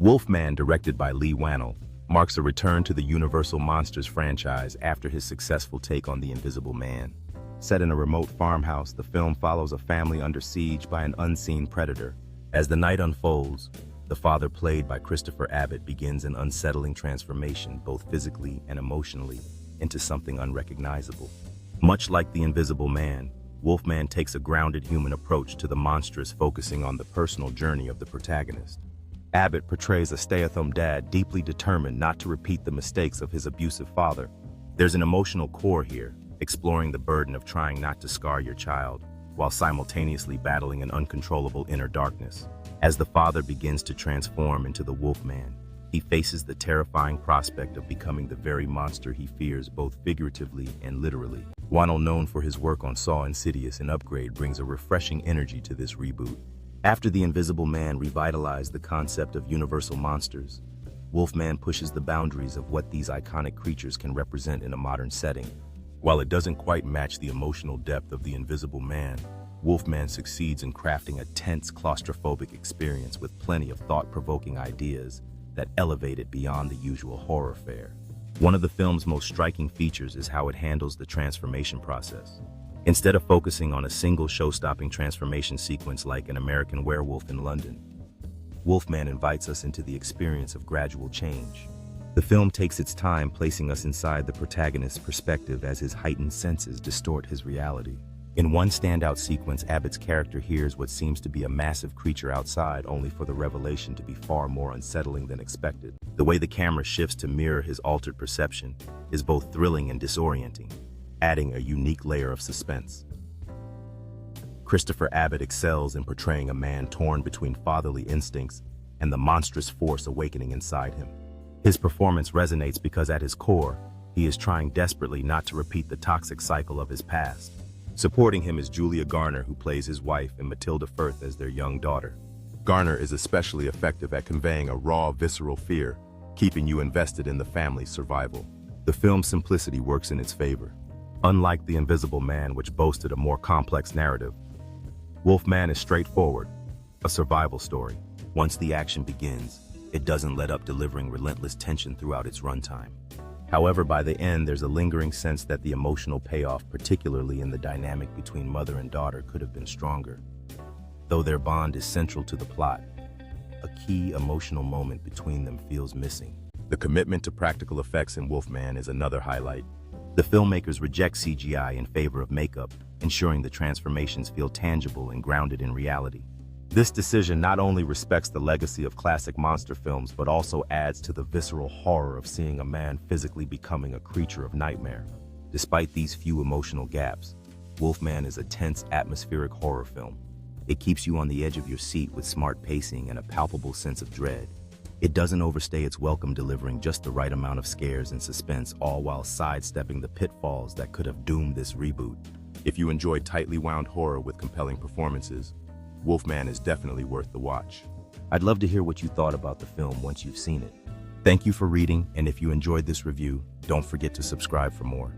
Wolfman, directed by Lee Wannell, marks a return to the Universal Monsters franchise after his successful take on The Invisible Man. Set in a remote farmhouse, the film follows a family under siege by an unseen predator. As the night unfolds, the father, played by Christopher Abbott, begins an unsettling transformation, both physically and emotionally, into something unrecognizable. Much like The Invisible Man, Wolfman takes a grounded human approach to the monstrous, focusing on the personal journey of the protagonist. Abbott portrays a stay-at-home dad deeply determined not to repeat the mistakes of his abusive father. There's an emotional core here, exploring the burden of trying not to scar your child, while simultaneously battling an uncontrollable inner darkness. As the father begins to transform into the Wolfman, he faces the terrifying prospect of becoming the very monster he fears, both figuratively and literally. Wannell, known for his work on Saw, Insidious, and Upgrade, brings a refreshing energy to this reboot. After The Invisible Man revitalized the concept of universal monsters, Wolfman pushes the boundaries of what these iconic creatures can represent in a modern setting. While it doesn't quite match the emotional depth of The Invisible Man, Wolfman succeeds in crafting a tense, claustrophobic experience with plenty of thought-provoking ideas that elevate it beyond the usual horror fare. One of the film's most striking features is how it handles the transformation process. Instead of focusing on a single show-stopping transformation sequence like An American Werewolf in London, Wolfman invites us into the experience of gradual change. The film takes its time, placing us inside the protagonist's perspective as his heightened senses distort his reality. In one standout sequence, Abbott's character hears what seems to be a massive creature outside, only for the revelation to be far more unsettling than expected. The way the camera shifts to mirror his altered perception is both thrilling and disorienting, adding a unique layer of suspense. Christopher Abbott excels in portraying a man torn between fatherly instincts and the monstrous force awakening inside him. His performance resonates because at his core, he is trying desperately not to repeat the toxic cycle of his past. Supporting him is Julia Garner, who plays his wife, and Matilda Firth as their young daughter. Garner is especially effective at conveying a raw, visceral fear, keeping you invested in the family's survival. The film's simplicity works in its favor. Unlike The Invisible Man, which boasted a more complex narrative, Wolfman is straightforward, a survival story. Once the action begins, it doesn't let up, delivering relentless tension throughout its runtime. However, by the end, there's a lingering sense that the emotional payoff, particularly in the dynamic between mother and daughter, could have been stronger. Though their bond is central to the plot, a key emotional moment between them feels missing. The commitment to practical effects in Wolfman is another highlight. The filmmakers reject CGI in favor of makeup, ensuring the transformations feel tangible and grounded in reality. This decision not only respects the legacy of classic monster films, but also adds to the visceral horror of seeing a man physically becoming a creature of nightmare. Despite these few emotional gaps, Wolfman is a tense, atmospheric horror film. It keeps you on the edge of your seat with smart pacing and a palpable sense of dread. It doesn't overstay its welcome, delivering just the right amount of scares and suspense, all while sidestepping the pitfalls that could have doomed this reboot. If you enjoy tightly wound horror with compelling performances, Wolfman is definitely worth the watch. I'd love to hear what you thought about the film once you've seen it. Thank you for reading, and if you enjoyed this review, don't forget to subscribe for more.